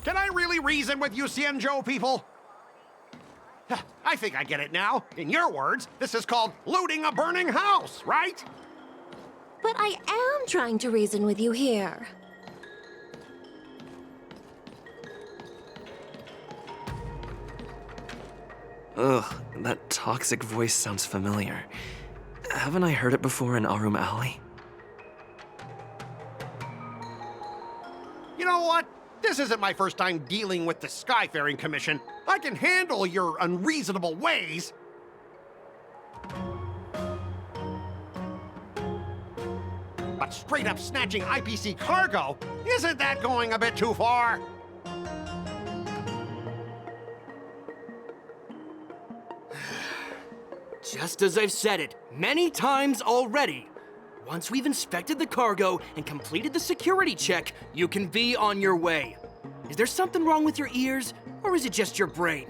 Can I really reason with you Cienjo people? I think I get it now. In your words, this is called looting a burning house, right? But I am trying to reason with you here. Ugh, that toxic voice sounds familiar. Haven't I heard it before in Arum Alley? You know what? This isn't my first time dealing with the Skyfaring Commission. I can handle your unreasonable ways. But straight up snatching IPC cargo, isn't that going a bit too far? Just as I've said it many times already. Once we've inspected the cargo and completed the security check, you can be on your way. Is there something wrong with your ears, or is it just your brain?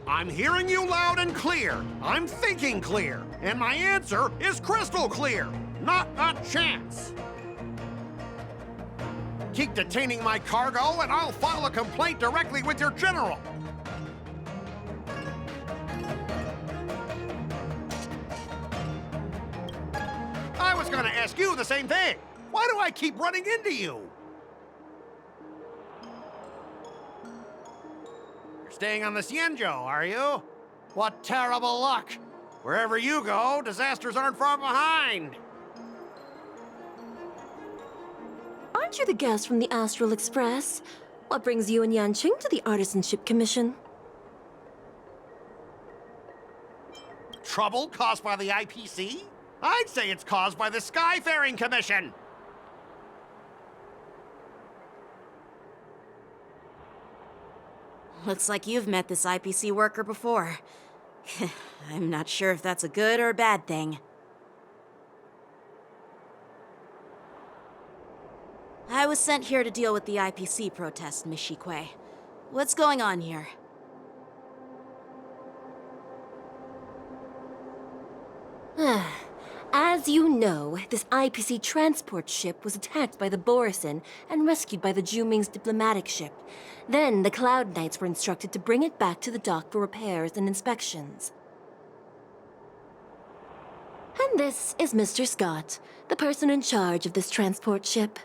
I'm hearing you loud and clear. I'm thinking clear. And my answer is crystal clear. Not a chance. Keep detaining my cargo, and I'll file a complaint directly with your general. I was gonna ask you the same thing. Why do I keep running into you? You're staying on the Cienjo, are you? What terrible luck. Wherever you go, disasters aren't far behind. Aren't you the guest from the Astral Express? What brings you and Yanqing to the Artisanship Commission? Trouble caused by the IPC? I'd say it's caused by the Skyfaring Commission. Looks like you've met this IPC worker before. I'm not sure if that's a good or a bad thing. I was sent here to deal with the IPC protest, Miss Shikue. What's going on here? As you know, this IPC transport ship was attacked by the Borison and rescued by the Juming's diplomatic ship. Then the Cloud Knights were instructed to bring it back to the dock for repairs and inspections. And this is Mr. Scott, the person in charge of this transport ship.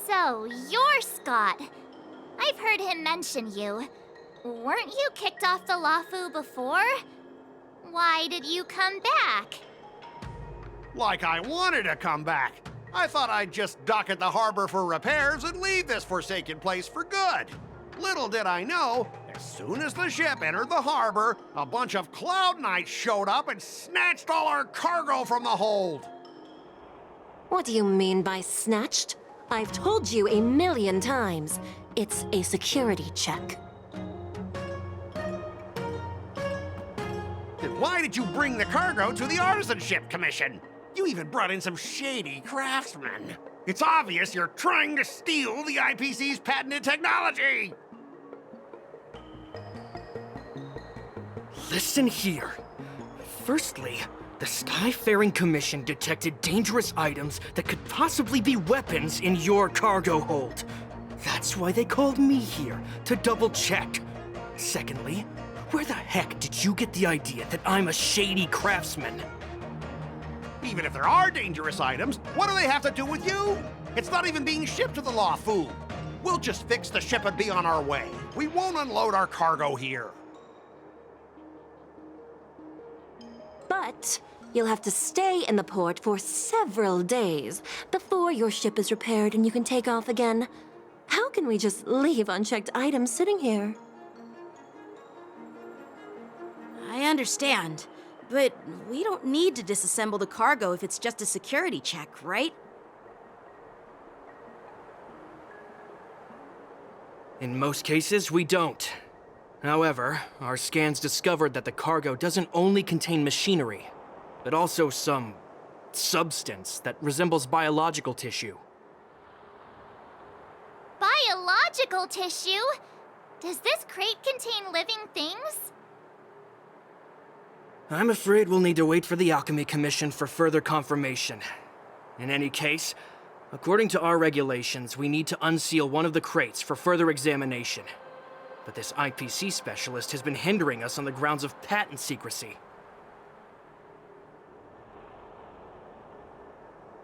So, you're Scott. I've heard him mention you. Weren't you kicked off the Lafu before? Why did you come back? Like I wanted to come back. I thought I'd just dock at the harbor for repairs and leave this forsaken place for good. Little did I know, as soon as the ship entered the harbor, a bunch of Cloud Knights showed up and snatched all our cargo from the hold. What do you mean by snatched? I've told you 1,000,000 times. It's a security check. Then why did you bring the cargo to the Artisanship Commission? You even brought in some shady craftsmen. It's obvious you're trying to steal the IPC's patented technology! Listen here. Firstly, the Skyfaring Commission detected dangerous items that could possibly be weapons in your cargo hold. That's why they called me here, to double-check. Secondly, where the heck did you get the idea that I'm a shady craftsman? Even if there are dangerous items, what do they have to do with you? It's not even being shipped to the Lafu. We'll just fix the ship and be on our way. We won't unload our cargo here. But you'll have to stay in the port for several days before your ship is repaired and you can take off again. How can we just leave unchecked items sitting here? I understand, but we don't need to disassemble the cargo if it's just a security check, right? In most cases, we don't. However, our scans discovered that the cargo doesn't only contain machinery, but also some substance that resembles biological tissue. Biological tissue? Does this crate contain living things? I'm afraid we'll need to wait for the Alchemy Commission for further confirmation. In any case, According to our regulations, we need to unseal one of the crates for further examination. But this IPC specialist has been hindering us on the grounds of patent secrecy.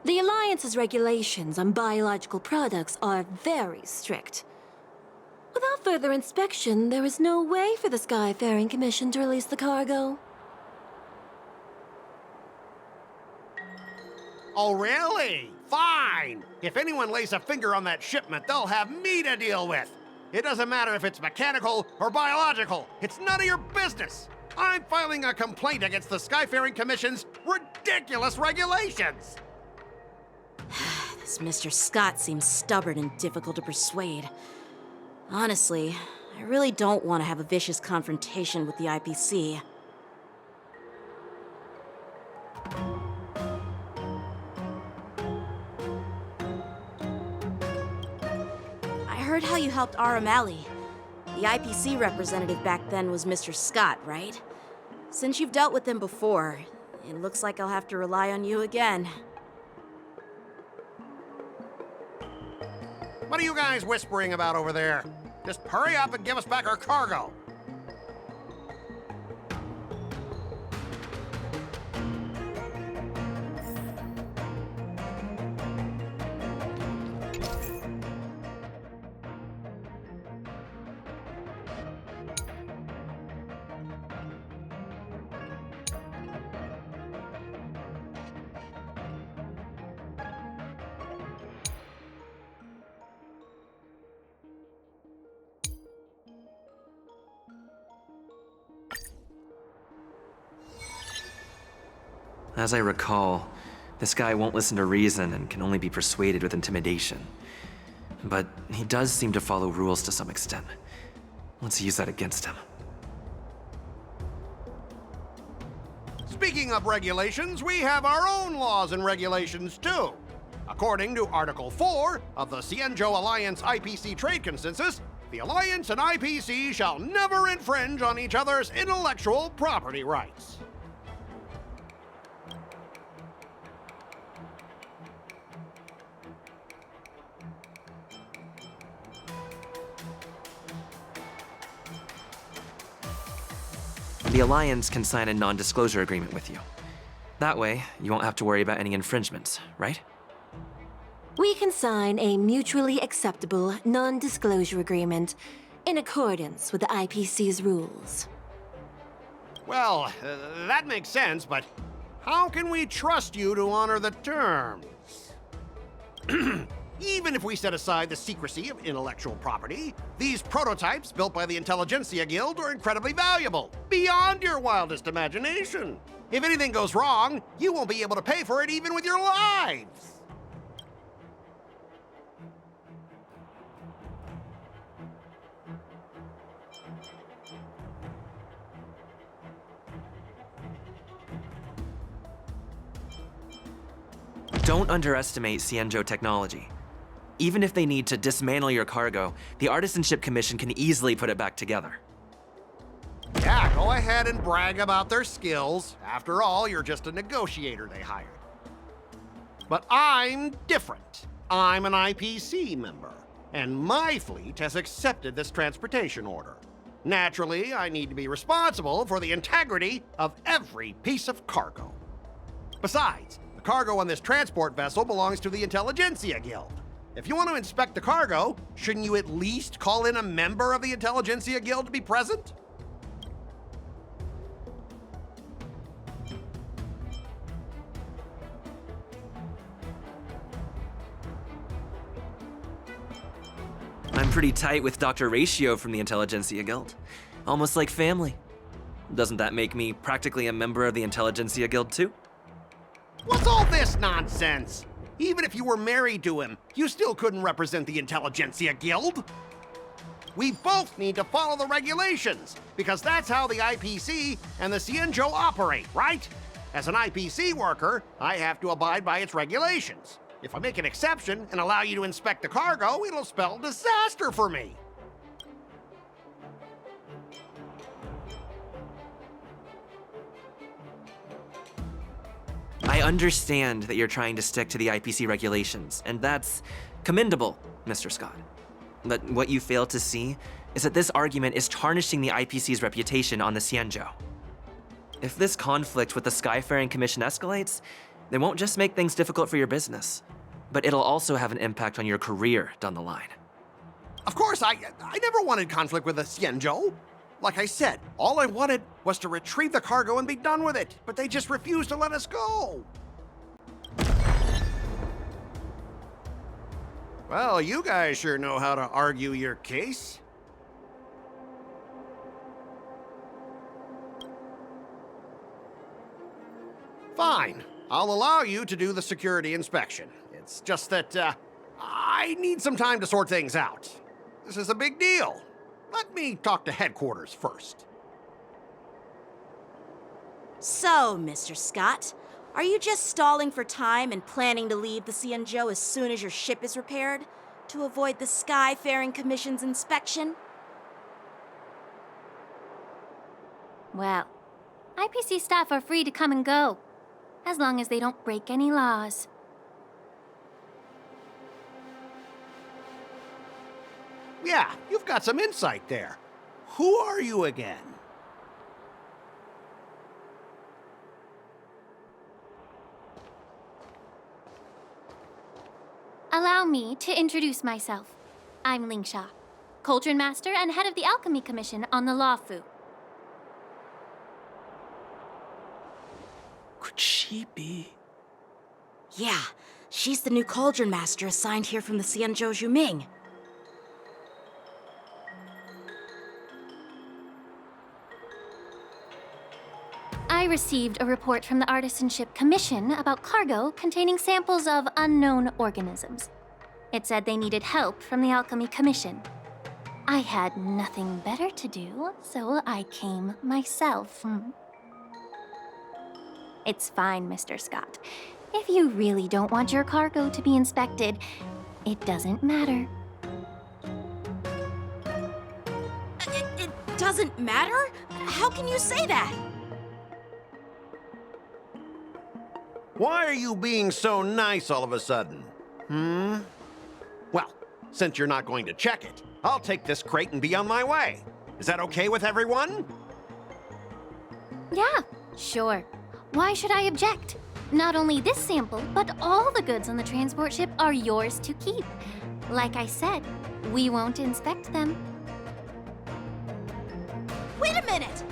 The Alliance's regulations on biological products are very strict. Without further inspection, there is no way for the Skyfaring Commission to release the cargo. Oh, really? Fine. If anyone lays a finger on that shipment, they'll have me to deal with. It doesn't matter if it's mechanical or biological. It's none of your business. I'm filing a complaint against the Skyfaring Commission's ridiculous regulations. This Mr. Scott seems stubborn and difficult to persuade. Honestly, I really don't want to have a vicious confrontation with the IPC. I heard how you helped R. O'Malley. The IPC representative back then was Mr. Scott, right? Since you've dealt with him before, it looks like I'll have to rely on you again. What are you guys whispering about over there? Just hurry up and give us back our cargo. As I recall, this guy won't listen to reason and can only be persuaded with intimidation. But he does seem to follow rules to some extent. Let's use that against him. Speaking of regulations, we have our own laws and regulations too. According to Article 4 of the Cienjo Alliance IPC Trade Consensus, the Alliance and IPC shall never infringe on each other's intellectual property rights. The Alliance can sign a non-disclosure agreement with you. That way, you won't have to worry about any infringements, right? We can sign a mutually acceptable non-disclosure agreement in accordance with the IPC's rules. Well, that makes sense, but how can we trust you to honor the terms? Even if we set aside the secrecy of intellectual property, these prototypes built by the Intelligentsia Guild are incredibly valuable, beyond your wildest imagination. If anything goes wrong, you won't be able to pay for it even with your lives. Don't underestimate Cienjo technology. Even if they need to dismantle your cargo, the Artisanship Commission can easily put it back together. Yeah, go ahead and brag about their skills. After all, you're just a negotiator they hired. But I'm different. I'm an IPC member, and my fleet has accepted this transportation order. Naturally, I need to be responsible for the integrity of every piece of cargo. Besides, the cargo on this transport vessel belongs to the Intelligentsia Guild. If you want to inspect the cargo, shouldn't you at least call in a member of the Intelligentsia Guild to be present? I'm pretty tight with Dr. Ratio from the Intelligentsia Guild. Almost like family. Doesn't that make me practically a member of the Intelligentsia Guild too? What's all this nonsense? Even if you were married to him, you still couldn't represent the Intelligentsia Guild. We both need to follow the regulations, because that's how the IPC and the Cienjo operate, right? As an IPC worker, I have to abide by its regulations. If I make an exception and allow you to inspect the cargo, it'll spell disaster for me. I understand that you're trying to stick to the IPC regulations, and that's commendable, Mr. Scott. But what you fail to see is that this argument is tarnishing the IPC's reputation on the Xianzhou. If this conflict with the Skyfaring Commission escalates, it won't just make things difficult for your business, but it'll also have an impact on your career down the line. Of course, I never wanted conflict with the Xianzhou. Like I said, all I wanted was to retrieve the cargo and be done with it, but they just refused to let us go. Well, you guys sure know how to argue your case. Fine. I'll allow you to do the security inspection. It's just that, I need some time to sort things out. This is a big deal. Let me talk to headquarters first. So, Mr. Scott, are you just stalling for time and planning to leave the Xianzhou as soon as your ship is repaired? To avoid the Skyfaring Commission's inspection? Well, IPC staff are free to come and go, as long as they don't break any laws. Yeah, you've got some insight there. Who are you again? Allow me to introduce myself. I'm Lingsha, Cauldron Master and head of the Alchemy Commission on the Lawfu. Could she be? Yeah, she's the new Cauldron Master assigned here from the Xianzhou Zhuming. I received a report from the Artisanship Commission about cargo containing samples of unknown organisms. It said they needed help from the Alchemy Commission. I had nothing better to do, so I came myself. It's fine, Mr. Scott. If you really don't want your cargo to be inspected, it doesn't matter. It doesn't matter? How can you say that? Why are you being so nice all of a sudden? Well, since you're not going to check it, I'll take this crate and be on my way. Is that okay with everyone? Yeah, sure. Why should I object? Not only this sample, but all the goods on the transport ship are yours to keep. Like I said, we won't inspect them. Wait a minute!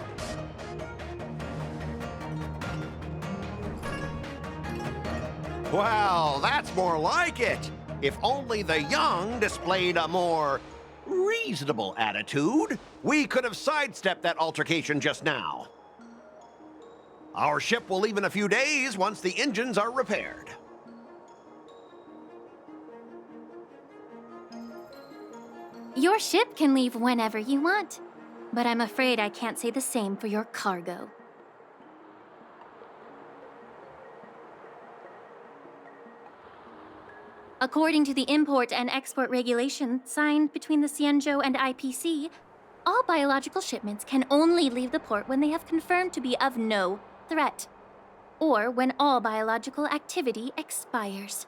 Well, that's more like it. If only the young displayed a more reasonable attitude, we could have sidestepped that altercation just now. Our ship will leave in a few days once the engines are repaired. Your ship can leave whenever you want, but I'm afraid I can't say the same for your cargo. According to the import and export regulation signed between the Xianzhou and IPC, all biological shipments can only leave the port when they have confirmed to be of no threat, or when all biological activity expires.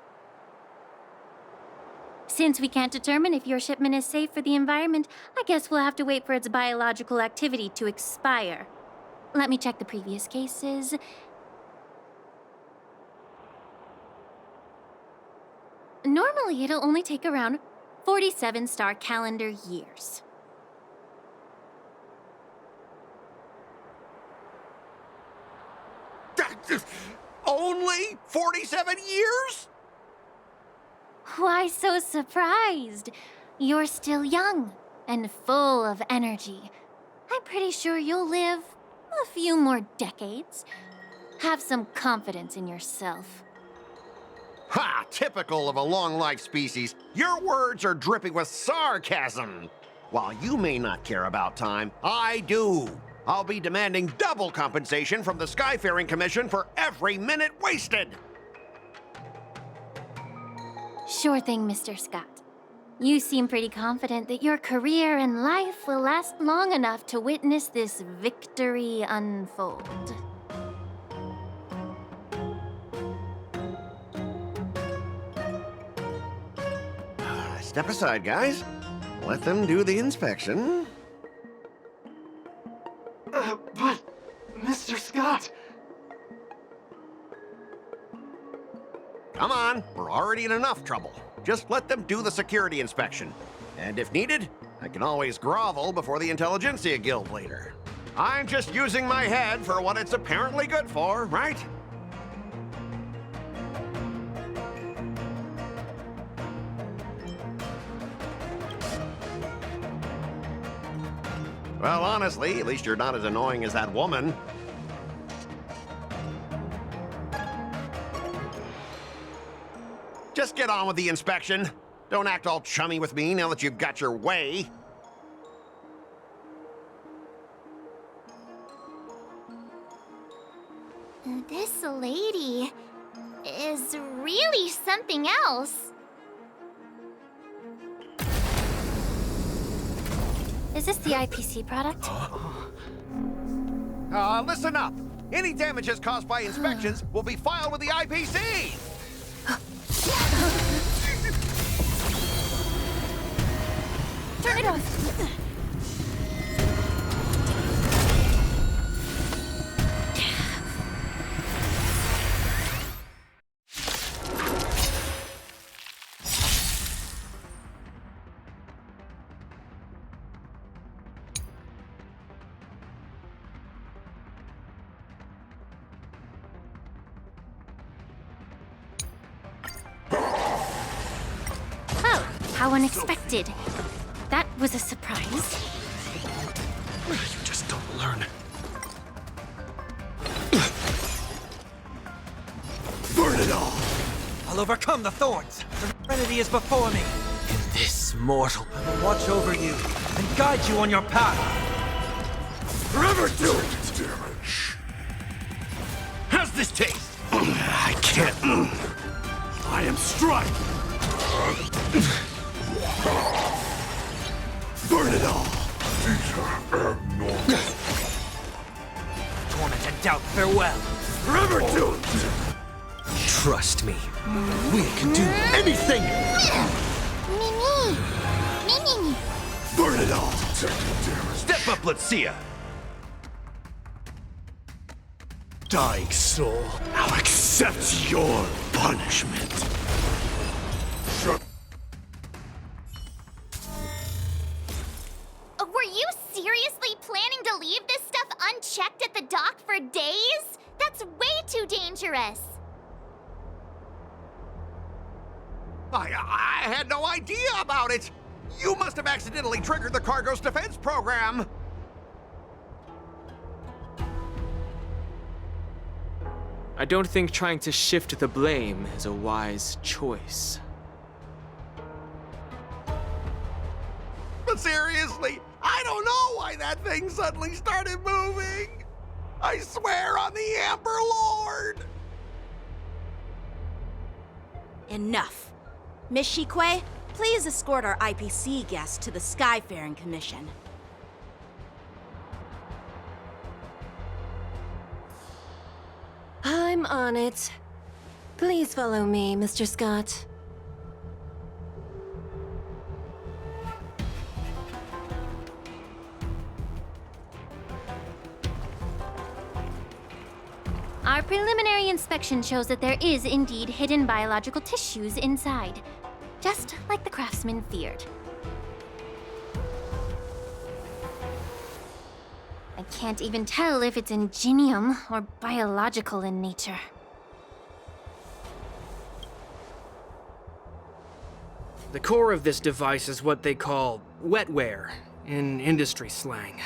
Since we can't determine if your shipment is safe for the environment, I guess we'll have to wait for its biological activity to expire. Let me check the previous cases. Normally, it'll only take around 47 star calendar years. Only 47 years? Why so surprised? You're still young and full of energy. I'm pretty sure you'll live a few more decades. Have some confidence in yourself. Ha! Typical of a long-life species. Your words are dripping with sarcasm. While you may not care about time, I do. I'll be demanding double compensation from the Skyfaring Commission for every minute wasted. Sure thing, Mr. Scott. You seem pretty confident that your career and life will last long enough to witness this victory unfold. Step aside, guys. Let them do the inspection. But, Mr. Scott... Come on, we're already in enough trouble. Just let them do the security inspection. And if needed, I can always grovel before the Intelligentsia Guild later. I'm just using my head for what it's apparently good for, right? Well, honestly, at least you're not as annoying as that woman. Just get on with the inspection. Don't act all chummy with me now that you've got your way. This lady is really something else. Is this the IPC product? Listen up. Any damages caused by inspections will be filed with the IPC. Turn it off. Oh, how unexpected. That was a surprise. You just don't learn. Burn it all! I'll overcome the thorns. The Serenity is before me. And this mortal will watch over you and guide you on your path. Forever do it! Damage. How's this taste? I can't. I am strike. Burn it all! These are abnormal. Torment and doubt, farewell. Forever do it! Trust me. We can do anything. Me. Burn it all! Step up, let's see ya! Dying soul, I'll accept your punishment. Were you seriously planning to leave this stuff unchecked at the dock for days? That's way too dangerous. I had no idea about it! You must have accidentally triggered the cargo's defense program! I don't think trying to shift the blame is a wise choice. But seriously, I don't know why that thing suddenly started moving! I swear on the Amber Lord! Enough. Miss Shikwe, please escort our IPC guest to the Skyfaring Commission. I'm on it. Please follow me, Mr. Scott. Our preliminary inspection shows that there is indeed hidden biological tissues inside, just like the craftsman feared. I can't even tell if it's ingenium or biological in nature. The core of this device is what they call wetware in industry slang.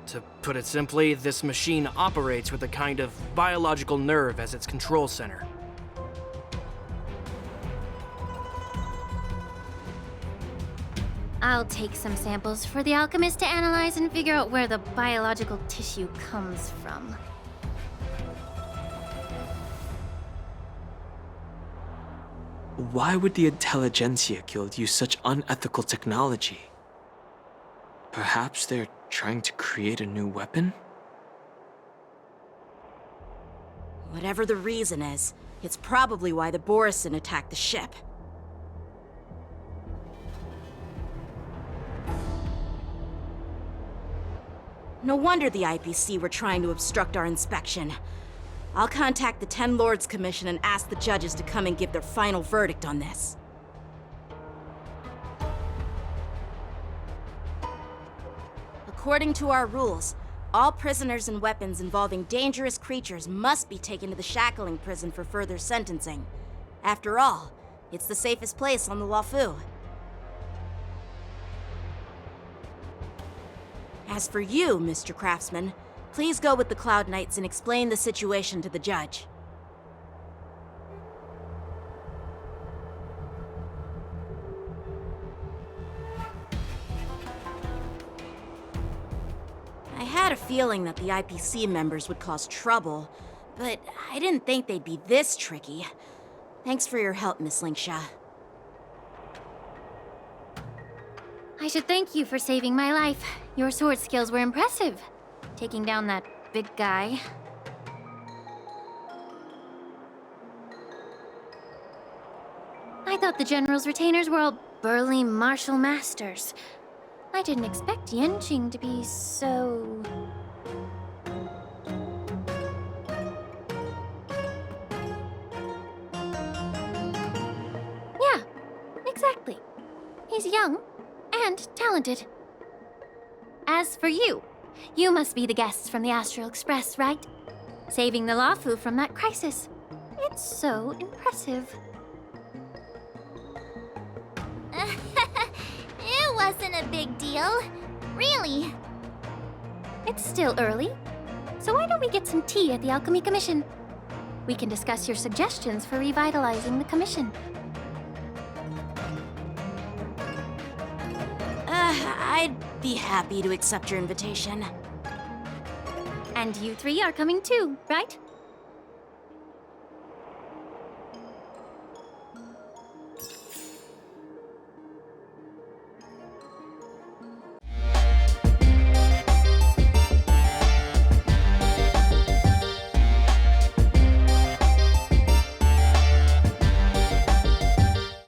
To put it simply, this machine operates with a kind of biological nerve as its control center. I'll take some samples for the alchemist to analyze and figure out where the biological tissue comes from. Why would the Intelligentsia Guild use such unethical technology? Perhaps they're trying to create a new weapon? Whatever the reason is, it's probably why the Borison attacked the ship. No wonder the IPC were trying to obstruct our inspection. I'll contact the Ten Lords Commission and ask the judges to come and give their final verdict on this. According to our rules, all prisoners and weapons involving dangerous creatures must be taken to the shackling prison for further sentencing. After all, it's the safest place on the Luofu. As for you, Mr. Craftsman, please go with the Cloud Knights and explain the situation to the judge. I had a feeling that the IPC members would cause trouble, but I didn't think they'd be this tricky. Thanks for your help, Miss Linksha. I should thank you for saving my life. Your sword skills were impressive. Taking down that big guy. I thought the General's retainers were all burly martial masters. I didn't expect Yenqing to be so... Yeah, exactly. He's young and talented. As for you, you must be the guests from the Astral Express, right? Saving the Luofu from that crisis. It's so impressive. It wasn't a big deal. Really. It's still early, so why don't we get some tea at the Alchemy Commission? We can discuss your suggestions for revitalizing the commission. I'd be happy to accept your invitation. And you three are coming too, right?